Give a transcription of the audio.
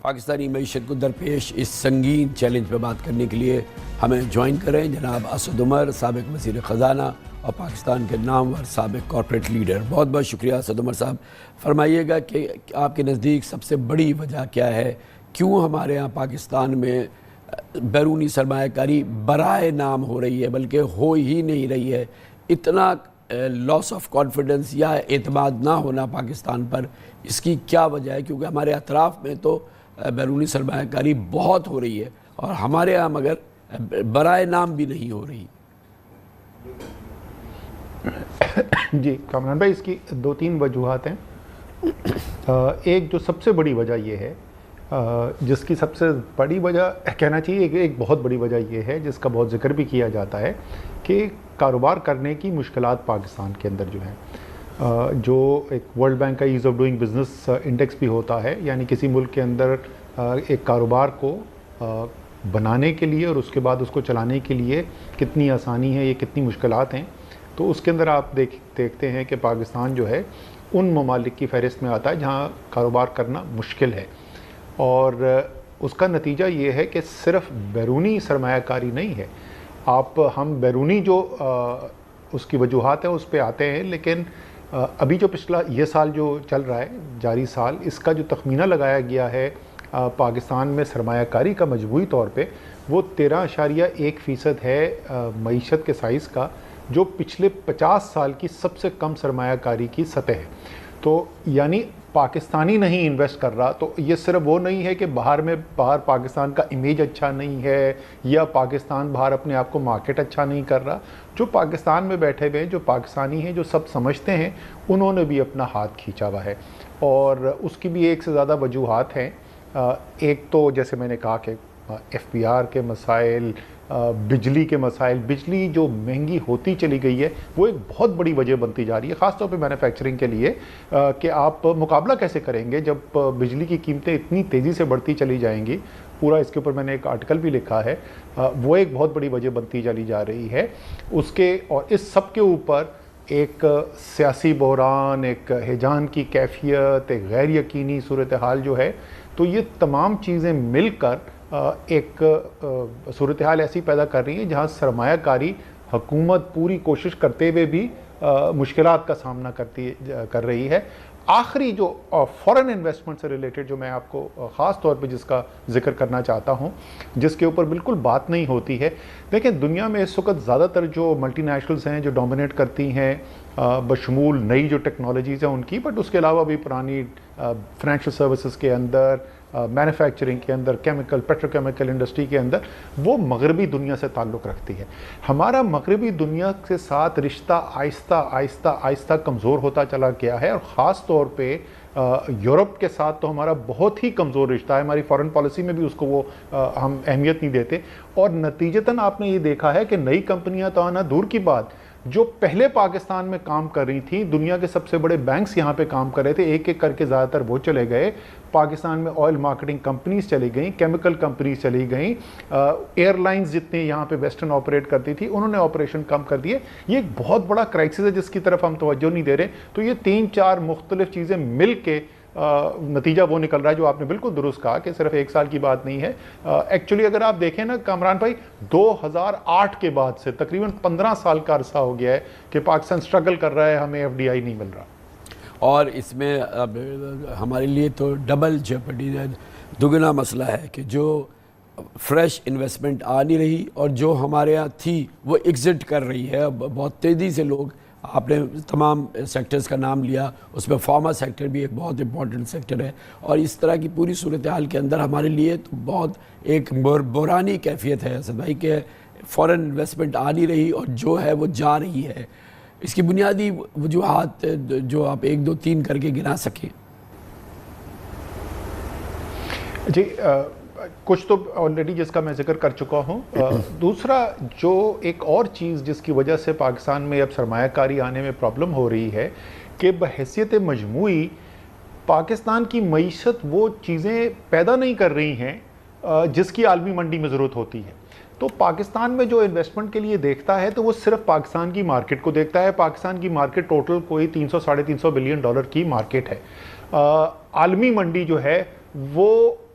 پاکستانی معیشت کو درپیش اس سنگین چیلنج پہ بات کرنے کے لیے ہمیں جوائن کریں جناب اسد عمر، سابق وزیر خزانہ اور پاکستان کے نامور سابق کارپوریٹ لیڈر۔ بہت بہت شکریہ اسد عمر صاحب۔ فرمائیے گا کہ آپ کے نزدیک سب سے بڑی وجہ کیا ہے، کیوں ہمارے ہاں پاکستان میں بیرونی سرمایہ کاری برائے نام ہو رہی ہے بلکہ ہو ہی نہیں رہی ہے؟ اتنا لاس آف کانفیڈنس یا اعتماد نہ ہونا پاکستان پر، اس کی کیا وجہ ہے؟ کیونکہ ہمارے اطراف میں تو بیرونی سرمایہ کاری بہت ہو رہی ہے اور ہمارے ہاں مگر برائے نام بھی نہیں ہو رہی۔ جی کامران بھائی، اس کی دو تین وجوہات ہیں۔ ایک جو سب سے بڑی وجہ یہ ہے، جس کی سب سے بڑی وجہ کہنا چاہیے، ایک بہت بڑی وجہ یہ ہے جس کا بہت ذکر بھی کیا جاتا ہے کہ کاروبار کرنے کی مشکلات پاکستان کے اندر جو ہیں، جو ایک ورلڈ بینک کا as of doing business index بھی ہوتا ہے، یعنی کسی ملک کے اندر ایک کاروبار کو بنانے کے لیے اور اس کے بعد اس کو چلانے کے لیے کتنی آسانی ہے، یہ کتنی مشکلات ہیں، تو اس کے اندر آپ دیکھتے ہیں کہ پاکستان جو ہے ان ممالک کی فہرست میں آتا ہے جہاں کاروبار کرنا مشکل ہے۔ اور اس کا نتیجہ یہ ہے کہ صرف بیرونی سرمایہ کاری نہیں ہے، ہم بیرونی جو اس کی وجوہات ہیں اس پہ آتے ہیں، لیکن ابھی جو پچھلا یہ سال جو چل رہا ہے، جاری سال، اس کا جو تخمینہ لگایا گیا ہے پاکستان میں سرمایہ کاری کا مجموعی طور پہ، وہ 13.1% ہے معیشت کے سائز کا، جو پچھلے 50 سال کی سب سے کم سرمایہ کاری کی سطح ہے۔ تو یعنی پاکستانی نہیں انویسٹ کر رہا، تو یہ صرف وہ نہیں ہے کہ باہر پاکستان کا امیج اچھا نہیں ہے یا پاکستان باہر اپنے آپ کو مارکیٹ اچھا نہیں کر رہا، جو پاکستان میں بیٹھے ہوئے ہیں، جو پاکستانی ہیں، جو سب سمجھتے ہیں، انہوں نے بھی اپنا ہاتھ کھینچا ہوا ہے۔ اور اس کی بھی ایک سے زیادہ وجوہات ہیں۔ ایک تو جیسے میں نے کہا کہ ایف پی آر کے مسائل، بجلی کے مسائل، بجلی جو مہنگی ہوتی چلی گئی ہے وہ ایک بہت بڑی وجہ بنتی جا رہی ہے، خاص طور پہ مینوفیکچرنگ کے لیے، کہ آپ مقابلہ کیسے کریں گے جب بجلی کی قیمتیں اتنی تیزی سے بڑھتی چلی جائیں گی۔ پورا اس کے اوپر میں نے ایک آرٹیکل بھی لکھا ہے، وہ ایک بہت بڑی وجہ بنتی چلی جا رہی ہے اس کے۔ اور اس سب کے اوپر ایک سیاسی بحران، ایک ہیجان کی کیفیت، ایک غیر یقینی صورتحال جو ہے، تو یہ تمام چیزیں مل کر ایک صورتحال ایسی پیدا کر رہی ہے جہاں سرمایہ کاری حکومت پوری کوشش کرتے ہوئے بھی مشکلات کا سامنا کر رہی ہے۔ آخری جو فورن انویسٹمنٹ سے ریلیٹڈ جو میں آپ کو خاص طور پہ جس کا ذکر کرنا چاہتا ہوں، جس کے اوپر بالکل بات نہیں ہوتی ہے، دیکھیں دنیا میں اس وقت زیادہ تر جو ملٹی نیشنلز ہیں جو ڈومینیٹ کرتی ہیں بشمول نئی جو ٹیکنالوجیز ہیں ان کی، بٹ اس کے علاوہ بھی پرانی فائنینشیل سروسز کے اندر، مینوفیکچرنگ کے اندر، کیمیکل پیٹروکیمیکل انڈسٹری کے اندر، وہ مغربی دنیا سے تعلق رکھتی ہے۔ ہمارا مغربی دنیا کے ساتھ رشتہ آہستہ آہستہ آہستہ کمزور ہوتا چلا گیا ہے، اور خاص طور پہ یورپ کے ساتھ تو ہمارا بہت ہی کمزور رشتہ ہے، ہماری فارن پالیسی میں بھی اس کو ہم اہمیت نہیں دیتے، اور نتیجتاً آپ نے یہ دیکھا ہے کہ نئی کمپنیاں تو آنا دور کی بات، جو پہلے پاکستان میں کام کر رہی تھیں، دنیا کے سب سے بڑے بینکس یہاں پہ کام کر رہے تھے، ایک ایک کر کے زیادہ تر وہ چلے گئے۔ پاکستان میں آئل مارکیٹنگ کمپنیز چلی گئیں، کیمیکل کمپنیز چلی گئیں، ایئر لائنز جتنے یہاں پہ ویسٹرن آپریٹ کرتی تھی انہوں نے آپریشن کم کر دیے۔ یہ ایک بہت بڑا کرائسس ہے جس کی طرف ہم توجہ نہیں دے رہے۔ تو یہ 3-4 مختلف چیزیں مل کے نتیجہ وہ نکل رہا ہے جو آپ نے بالکل درست کہا کہ صرف ایک سال کی بات نہیں ہے۔ ایکچولی اگر آپ دیکھیں نا کامران بھائی، 2008 کے بعد سے تقریباً 15 سال کا عرصہ ہو گیا ہے کہ پاکستان سٹرگل کر رہا ہے، ہمیں ایف ڈی آئی نہیں مل رہا، اور اس میں اب ہمارے لیے تو ڈبل جیپٹی دگنا مسئلہ ہے کہ جو فریش انویسٹمنٹ آ نہیں رہی اور جو ہمارے ہاں تھی وہ ایگزٹ کر رہی ہے بہت تیزی سے۔ لوگ، آپ نے تمام سیکٹرز کا نام لیا، اس میں فارما سیکٹر بھی ایک بہت امپورٹنٹ سیکٹر ہے، اور اس طرح کی پوری صورتحال کے اندر ہمارے لیے تو بہت ایک بحرانی کیفیت ہے اسد بھائی کہ فورن انویسٹمنٹ آ نہیں رہی اور جو ہے وہ جا رہی ہے۔ اس کی بنیادی وجوہات جو آپ 1 2 3 کر کے گنا سکیں۔ جی کچھ تو آلریڈی جس کا میں ذکر کر چکا ہوں۔ دوسرا جو ایک اور چیز جس کی وجہ سے پاکستان میں اب سرمایہ کاری آنے میں پرابلم ہو رہی ہے کہ بحیثیت مجموعی پاکستان کی معیشت وہ چیزیں پیدا نہیں کر رہی ہیں جس کی عالمی منڈی میں ضرورت ہوتی ہے۔ تو پاکستان میں جو انویسٹمنٹ کے لیے دیکھتا ہے تو وہ صرف پاکستان کی مارکیٹ کو دیکھتا ہے۔ پاکستان کی مارکیٹ ٹوٹل کوئی 300-350 بلین ڈالر کی مارکیٹ ہے۔ عالمی منڈی جو ہے وہ